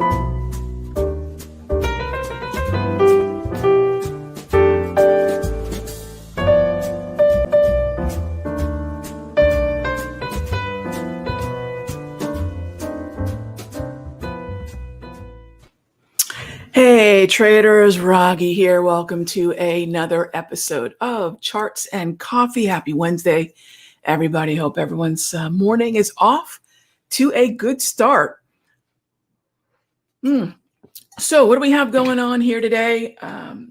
Hey traders, Raghee here. Welcome to another episode of Charts and Coffee. Happy Wednesday, everybody. Hope everyone's morning is off to a good start. So what do we have going on here today?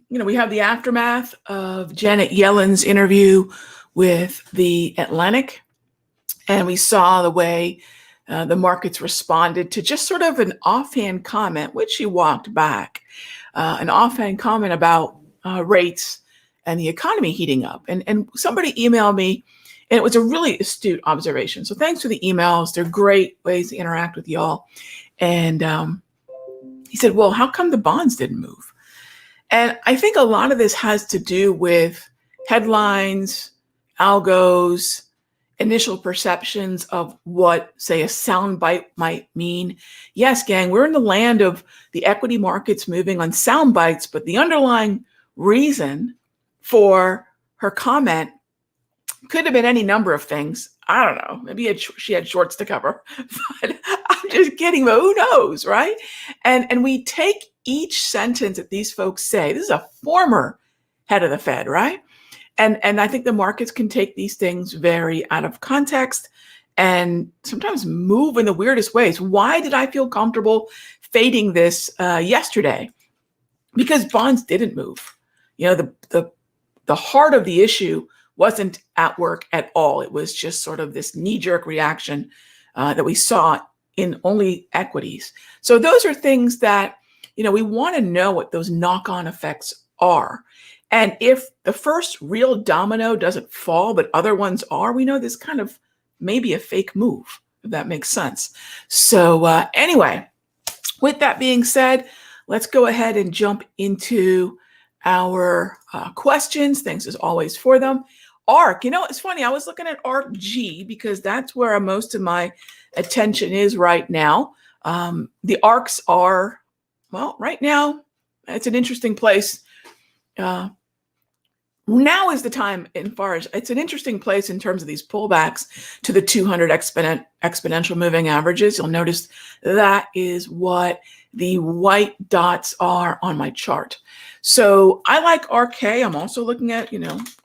We have the aftermath of Janet Yellen's interview with The Atlantic, and we saw the way the markets responded to just sort of an offhand comment, which she walked back, an offhand comment about rates and the economy heating up. And somebody emailed me, and it was a really astute observation. So thanks for the emails. They're great ways to interact with y'all. And he said, well, how come the bonds didn't move? And I think a lot of this has to do with headlines, algos, initial perceptions of what, say, a soundbite might mean. Yes, gang, we're in the land of the equity markets moving on sound bites, but the underlying reason for her comment could have been any number of things. I don't know. Maybe she had shorts to cover, but I'm just kidding. But who knows, right? And we take each sentence that these folks say. This is a former head of the Fed, right? And I think the markets can take these things very out of context and sometimes move in the weirdest ways. Why did I feel comfortable fading this yesterday? Because bonds didn't move. The heart of the issue wasn't at work at all. It was just sort of this knee-jerk reaction that we saw in only equities. So those are things that, we want to know what those knock-on effects are. And if the first real domino doesn't fall, but other ones are, we know this kind of may be a fake move, if that makes sense. So anyway, with that being said, let's go ahead and jump into our questions. Thanks as always for them. ARK, it's funny. I was looking at ARK-G because that's where most of my attention is right now. The ARKs are, well, right now, it's an interesting place. Now is the time, it's an interesting place in terms of these pullbacks to the 200 exponential moving averages. You'll notice that is what the white dots are on my chart. So I like RK. I'm also looking at,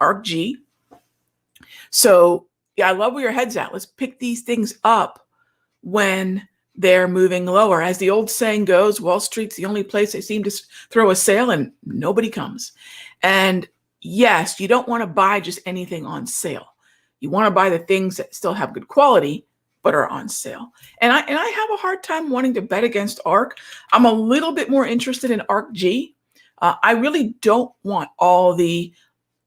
ARK-G. So yeah, I love where your head's at. Let's pick these things up when they're moving lower. As the old saying goes, Wall Street's the only place they seem to throw a sale and nobody comes. And yes, you don't want to buy just anything on sale. You want to buy the things that still have good quality, but are on sale. And I have a hard time wanting to bet against ARK. I'm a little bit more interested in ARK-G. I really don't want all the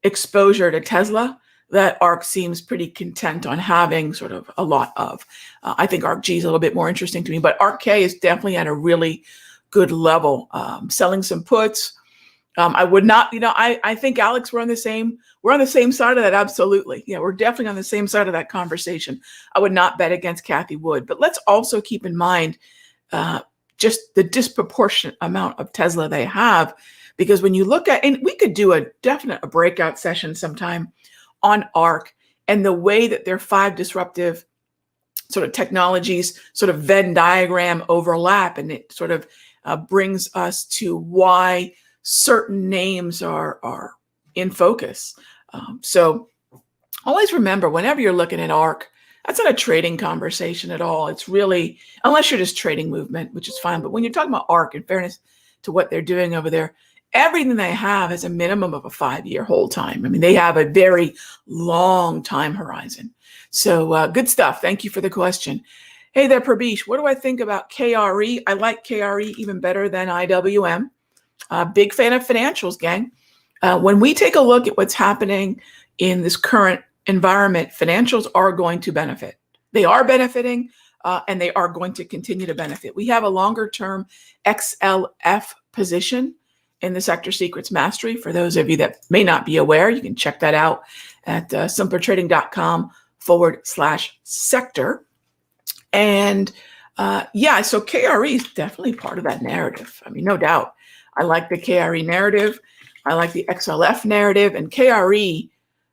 exposure to Tesla that ARK seems pretty content on having sort of a lot of. I think ARK-G is a little bit more interesting to me, but ARK-K is definitely at a really good level. Selling some puts. I would not, I think, Alex, we're on the same side of that. Absolutely. Yeah, we're definitely on the same side of that conversation. I would not bet against Cathie Wood, but let's also keep in mind just the disproportionate amount of Tesla they have, because when you look at, and we could do a breakout session sometime on ARK and the way that their 5 disruptive sort of technologies sort of Venn diagram overlap, and it sort of brings us to why certain names are in focus. So always remember, whenever you're looking at ARK, that's not a trading conversation at all. It's really, unless you're just trading movement, which is fine. But when you're talking about ARK, in fairness to what they're doing over there, everything they have is a minimum of a 5-year hold time. I mean, they have a very long time horizon. So good stuff. Thank you for the question. Hey there, Prabish. What do I think about KRE? I like KRE even better than IWM. Big fan of financials, gang. When we take a look at what's happening in this current environment, financials are going to benefit. They are benefiting, and they are going to continue to benefit. We have a longer-term XLF position in the Sector Secrets Mastery. For those of you that may not be aware, you can check that out at simplertrading.com/sector. And Yeah, so KRE is definitely part of that narrative. I mean, no doubt. I like the KRE narrative. I like the XLF narrative. And KRE,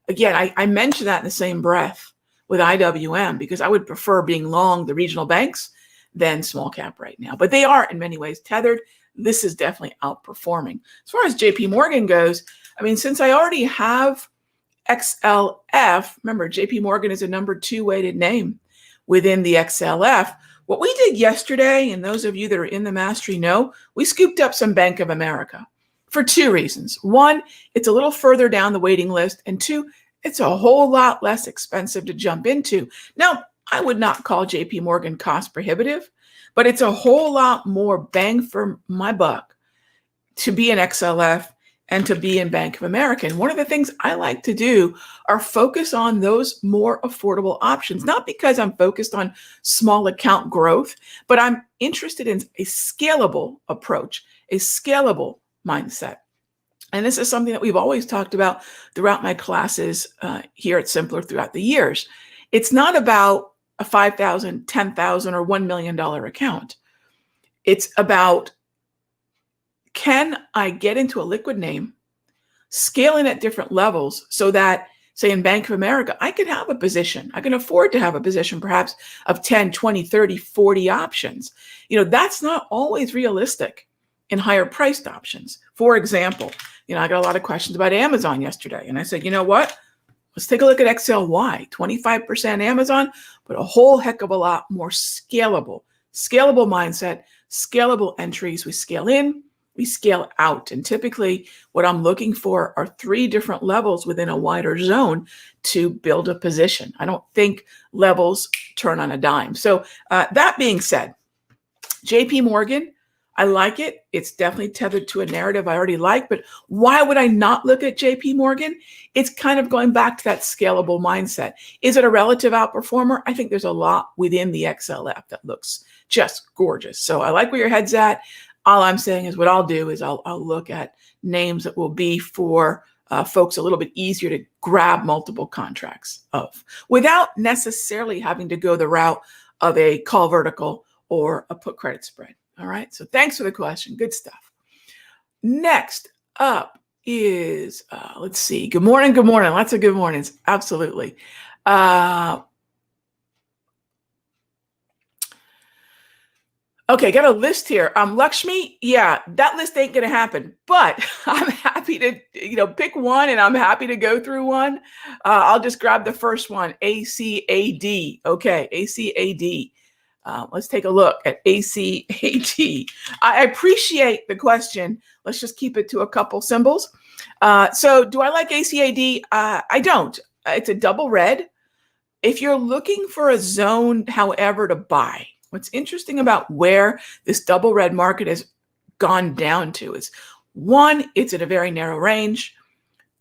again, I mentioned that in the same breath with IWM because I would prefer being long the regional banks than small cap right now. But they are in many ways tethered. This is definitely outperforming. As far as JP Morgan goes, I mean, since I already have XLF, remember, JP Morgan is a number 2 weighted name within the XLF. What we did yesterday, and those of you that are in the mastery know, we scooped up some Bank of America for 2 reasons. One, it's a little further down the waiting list. And 2, it's a whole lot less expensive to jump into. Now, I would not call JP Morgan cost prohibitive, but it's a whole lot more bang for my buck to be in XLF and to be in Bank of America. And one of the things I like to do are focus on those more affordable options, not because I'm focused on small account growth, but I'm interested in a scalable approach, a scalable mindset. And this is something that we've always talked about throughout my classes here at Simpler throughout the years. It's not about a $5,000, $10,000, or $1 million account. It's about, can I get into a liquid name, scaling at different levels so that, say in Bank of America, I can have a position. I can afford to have a position perhaps of 10, 20, 30, 40 options. That's not always realistic in higher priced options. For example, I got a lot of questions about Amazon yesterday. And I said, you know what? Let's take a look at XLY, 25% Amazon, but a whole heck of a lot more scalable mindset, scalable entries. We scale in, we scale out. And typically what I'm looking for are 3 different levels within a wider zone to build a position. I don't think levels turn on a dime. So that being said, JP Morgan, I like it. It's definitely tethered to a narrative I already like, but why would I not look at JP Morgan? It's kind of going back to that scalable mindset. Is it a relative outperformer? I think there's a lot within the XLF that looks just gorgeous. So I like where your head's at. All I'm saying is what I'll do is I'll look at names that will be for folks a little bit easier to grab multiple contracts of without necessarily having to go the route of a call vertical or a put credit spread. All right. So thanks for the question. Good stuff. Next up is, let's see. Good morning. Good morning. Lots of good mornings. Absolutely. Okay, got a list here. Lakshmi, yeah, that list ain't gonna happen, but I'm happy to, pick one, and I'm happy to go through one. I'll just grab the first one, ACAD. Okay, ACAD. Let's take a look at ACAD. I appreciate the question. Let's just keep it to a couple symbols. So do I like ACAD? I don't. It's a double red. If you're looking for a zone, however, to buy, what's interesting about where this double red market has gone down to is 1, it's at a very narrow range.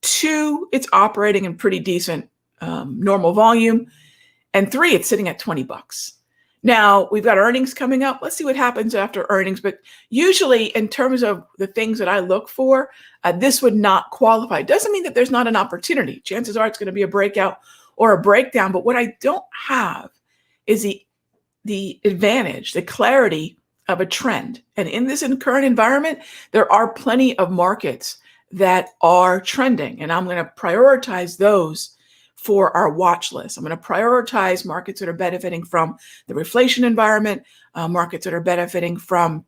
2, it's operating in pretty decent normal volume. And 3, it's sitting at $20. Now, we've got earnings coming up. Let's see what happens after earnings. But usually, in terms of the things that I look for, this would not qualify. It doesn't mean that there's not an opportunity. Chances are it's going to be a breakout or a breakdown. But what I don't have is the advantage, the clarity of a trend. And in this current environment, there are plenty of markets that are trending. And I'm going to prioritize those for our watch list. I'm going to prioritize markets that are benefiting from the reflation environment, markets that are benefiting from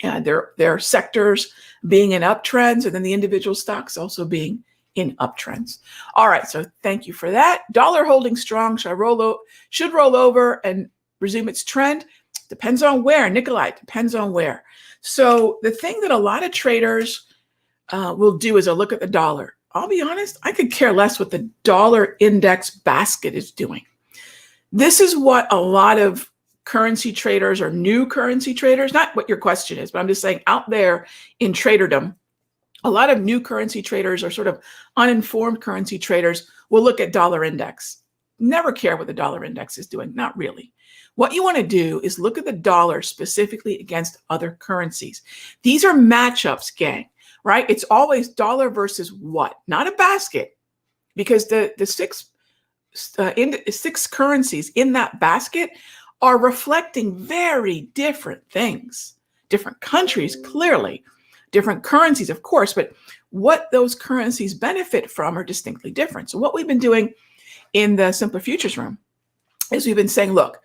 their sectors being in uptrends, and then the individual stocks also being in uptrends. All right, so thank you for that. Dollar holding strong. Should roll over and resume its trend? Depends on where, Nikolai, depends on where. So the thing that a lot of traders will do is they'll look at the dollar. I'll be honest, I could care less what the dollar index basket is doing. This is what a lot of currency traders or new currency traders, not what your question is, but I'm just saying out there in traderdom, a lot of new currency traders or sort of uninformed currency traders will look at dollar index. Never care what the dollar index is doing, not really. What you want to do is look at the dollar specifically against other currencies. These are matchups, gang. Right? It's always dollar versus what, not a basket, because the six currencies in that basket are reflecting very different things. Different countries, clearly, different currencies, of course, but what those currencies benefit from are distinctly different. So what we've been doing in the Simpler Futures room is we've been saying, look,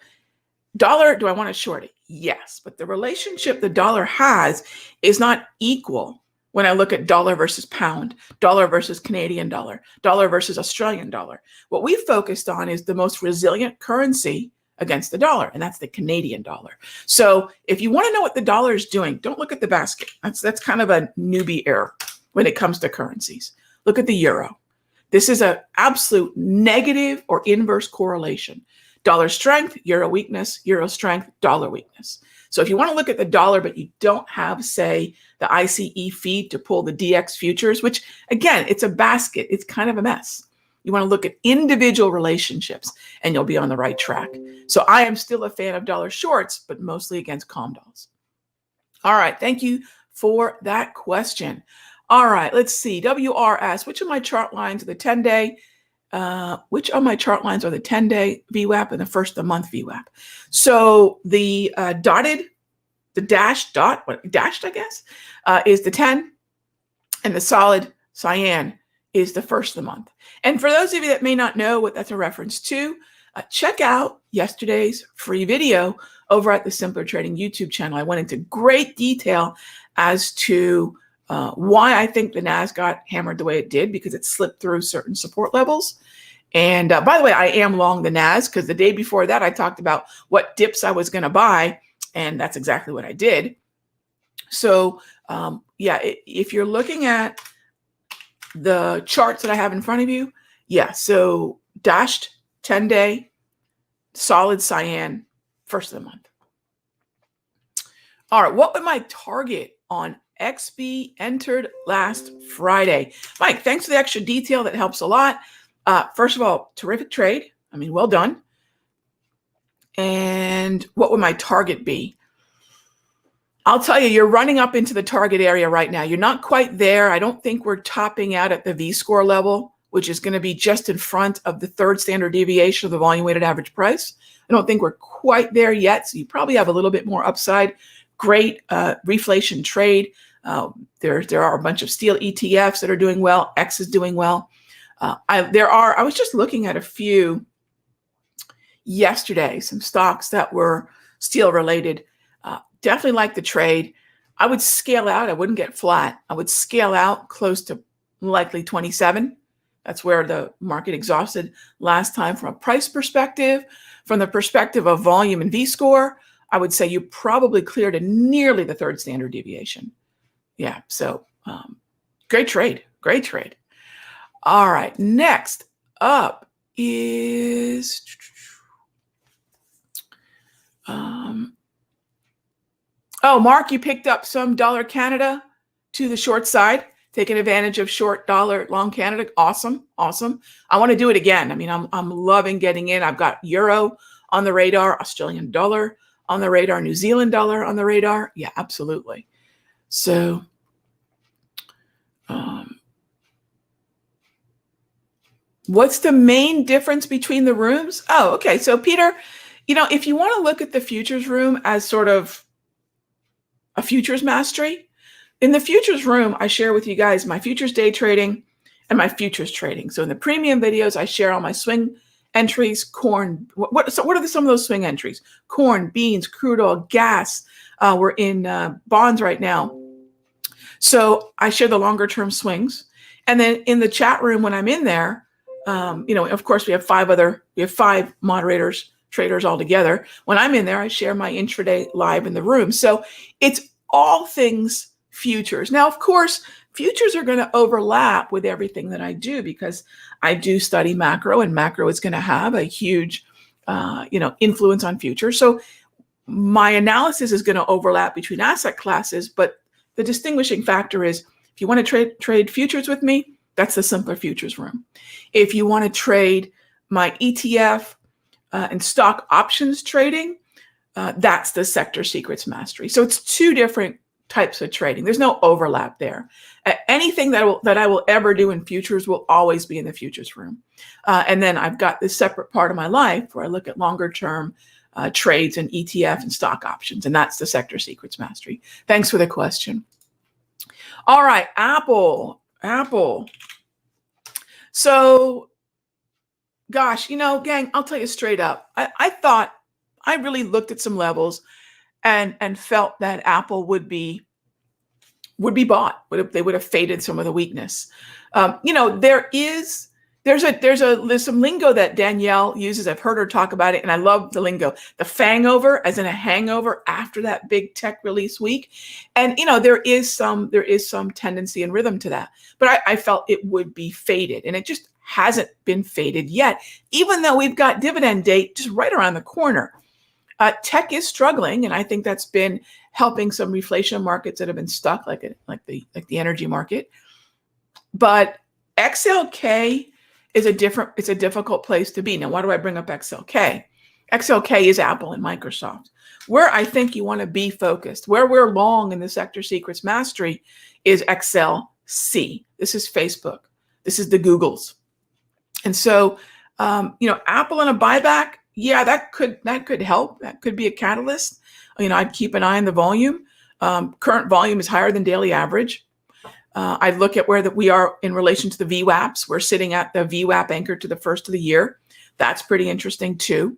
dollar, do I want to short it? Yes, but the relationship the dollar has is not equal when I look at dollar versus pound, dollar versus Canadian dollar, dollar versus Australian dollar. What we focused on is the most resilient currency against the dollar, and that's the Canadian dollar. So if you want to know what the dollar is doing, don't look at the basket. That's kind of a newbie error when it comes to currencies. Look at the euro. This is an absolute negative or inverse correlation. Dollar strength, euro weakness, euro strength, dollar weakness. So if you want to look at the dollar, but you don't have, say, the ICE feed to pull the DX futures, which again, it's a basket. It's kind of a mess. You want to look at individual relationships and you'll be on the right track. So I am still a fan of dollar shorts, but mostly against COMDOLs. All right. Thank you for that question. All right. Let's see. WRS, which of my chart lines are the 10-day? Which of my chart lines are the 10-day VWAP and the first of the month VWAP? So the dashed, I guess, is the 10, and the solid cyan is the first of the month. And for those of you that may not know what that's a reference to, check out yesterday's free video over at the Simpler Trading YouTube channel. I went into great detail as to why I think the NAS got hammered the way it did, because it slipped through certain support levels. And by the way, I am long the NAS, because the day before that, I talked about what dips I was going to buy, and that's exactly what I did. So if you're looking at the charts that I have in front of you, so dashed 10-day, solid cyan, first of the month. All right, what would my target on XB entered last Friday? Mike, thanks for the extra detail. That helps a lot. First of all, terrific trade. I mean, well done. And what would my target be? I'll tell you, you're running up into the target area right now. You're not quite there. I don't think we're topping out at the V-score level, which is going to be just in front of the third standard deviation of the volume weighted average price. I don't think we're quite there yet. So you probably have a little bit more upside. Great reflation trade. There are a bunch of steel ETFs that are doing well. X is doing well. I was just looking at a few yesterday, some stocks that were steel related. Definitely like the trade. I would scale out. I wouldn't get flat. I would scale out close to likely 27. That's where the market exhausted last time from a price perspective. From the perspective of volume and V-score, I would say you probably cleared at nearly the third standard deviation. Yeah, so great trade. Great trade. All right, next up is Mark, you picked up some dollar Canada to the short side, taking advantage of short dollar, long Canada. Awesome. I want to do it again. I mean, I'm loving getting in. I've got euro on the radar, Australian dollar on the radar, New Zealand dollar on the radar. Yeah, absolutely. So, what's the main difference between the rooms? Oh, okay. So Peter, if you want to look at the futures room as sort of a futures mastery, in the futures room, I share with you guys my futures day trading and my futures trading. So in the premium videos, I share all my swing entries, corn. What are some of those swing entries? Corn, beans, crude oil, gas. We're in bonds right now. So I share the longer term swings. And then in the chat room, when I'm in there, of course, we have five moderators, traders all together. When I'm in there, I share my intraday live in the room. So it's all things futures. Now, of course, futures are going to overlap with everything that I do, because I do study macro, and macro is going to have a huge, influence on futures. So my analysis is going to overlap between asset classes, but the distinguishing factor is, if you want to trade futures with me, that's the Simpler Futures room. If you want to trade my ETF and stock options trading, that's the Sector Secrets Mastery. So it's two different types of trading. There's no overlap there. Anything that I will ever do in futures will always be in the futures room. And then I've got this separate part of my life where I look at longer term trades in ETF and stock options. And that's the Sector Secrets Mastery. Thanks for the question. All right, Apple. So, gosh, gang, I'll tell you straight up. I thought I really looked at some levels and felt that Apple would be bought. They would have faded some of the weakness. There's some lingo that Danielle uses. I've heard her talk about it, and I love the lingo. The fangover, as in a hangover after that big tech release week, and there is some tendency and rhythm to that. But I felt it would be faded, and it just hasn't been faded yet, even though we've got dividend date just right around the corner. Tech is struggling, and I think that's been helping some reflation markets that have been stuck, like the energy market. But XLK is it's a difficult place to be. Now, why do I bring up XLK? XLK is Apple and Microsoft. Where I think you want to be focused, where we're long in the Sector Secrets Mastery, is XLC. This is Facebook. This is the Googles. And so, Apple and a buyback, yeah, that could help. That could be a catalyst. I'd keep an eye on the volume. Current volume is higher than daily average. I look at where we are in relation to the VWAPs. We're sitting at the VWAP anchor to the first of the year. That's pretty interesting too.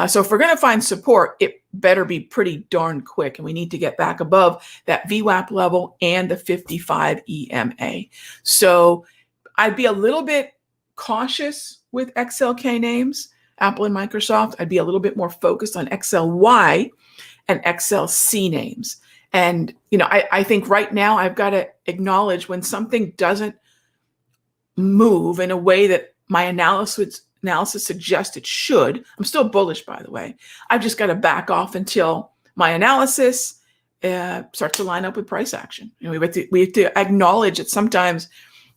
So if we're going to find support, it better be pretty darn quick. And we need to get back above that VWAP level and the 55 EMA. So I'd be a little bit cautious with XLK names, Apple and Microsoft. I'd be a little bit more focused on XLY and XLC names. And, I think right now I've got to acknowledge when something doesn't move in a way that my analysis suggests it should. I'm still bullish, by the way. I've just got to back off until my analysis starts to line up with price action. We have to acknowledge that sometimes,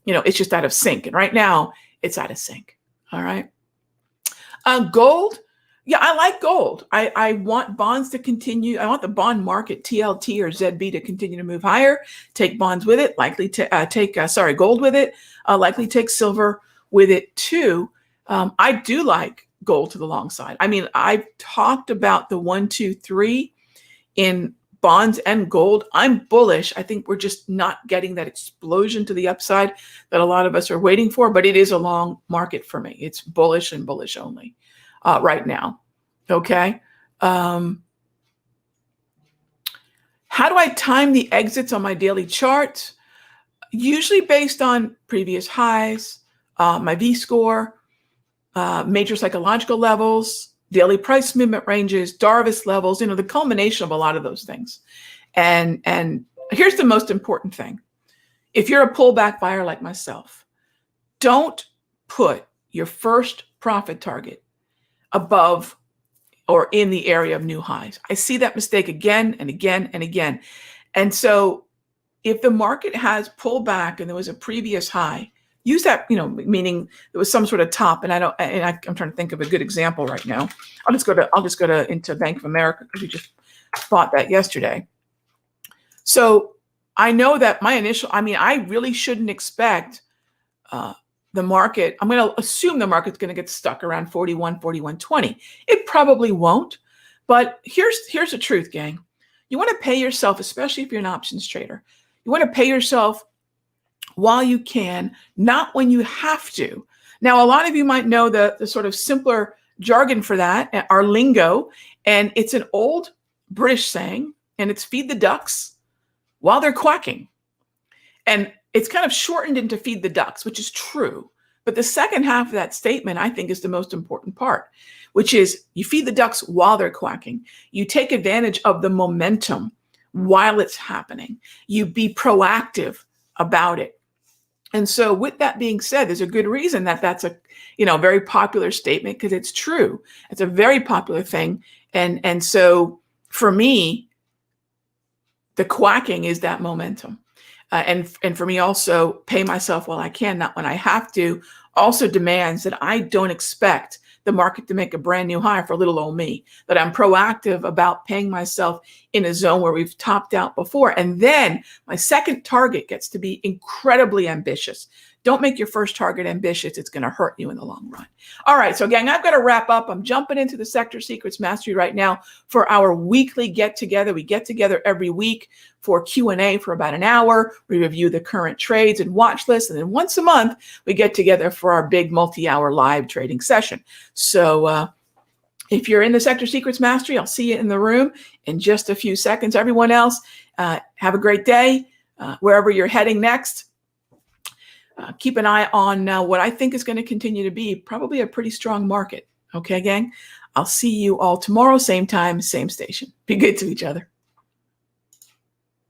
it's just out of sync. And right now it's out of sync. All right. Gold. Yeah, I like gold. I want bonds to continue. I want the bond market, TLT or ZB, to continue to move higher. Take bonds with it, likely to take gold with it, likely take silver with it too. I do like gold to the long side. I mean, I've talked about the 1, 2, 3 in bonds and gold. I'm bullish. I think we're just not getting that explosion to the upside that a lot of us are waiting for, but it is a long market for me. It's bullish and bullish only. Right now. Okay. How do I time the exits on my daily chart? Usually based on previous highs, my V-score, major psychological levels, daily price movement ranges, Darvis levels, the culmination of a lot of those things. And here's the most important thing. If you're a pullback buyer like myself, don't put your first profit target above or in the area of new highs. I see that mistake again and again and again. And so if the market has pulled back and there was a previous high, use that, meaning there was some sort of top. And I'm trying to think of a good example right now. I'll just go into Bank of America because we just bought that yesterday. So I know that I really shouldn't expect the market. I'm going to assume the market's going to get stuck around 41, 41.20. It probably won't. But here's the truth, gang. You want to pay yourself, especially if you're an options trader. You want to pay yourself while you can, not when you have to. Now, a lot of you might know the sort of simpler jargon for that, our lingo, and it's an old British saying, and it's feed the ducks while they're quacking. And it's kind of shortened into feed the ducks, which is true. But the second half of that statement, I think, is the most important part, which is you feed the ducks while they're quacking. You take advantage of the momentum while it's happening. You be proactive about it. And so with that being said, there's a good reason that that's a very popular statement, because it's true. It's a very popular thing. And so for me, the quacking is that momentum. And for me also, pay myself while I can, not when I have to, also demands that I don't expect the market to make a brand new high for little old me, that I'm proactive about paying myself in a zone where we've topped out before. And then my second target gets to be incredibly ambitious, Don't make your first target ambitious. It's going to hurt you in the long run. All right. So gang, I've got to wrap up. I'm jumping into the Sector Secrets Mastery right now for our weekly get together. We get together every week for Q&A for about an hour. We review the current trades and watch lists. And then once a month, we get together for our big multi-hour live trading session. So if you're in the Sector Secrets Mastery, I'll see you in the room in just a few seconds. Everyone else, have a great day wherever you're heading next. Keep an eye on what I think is going to continue to be probably a pretty strong market. Okay, gang? I'll see you all tomorrow, same time, same station. Be good to each other.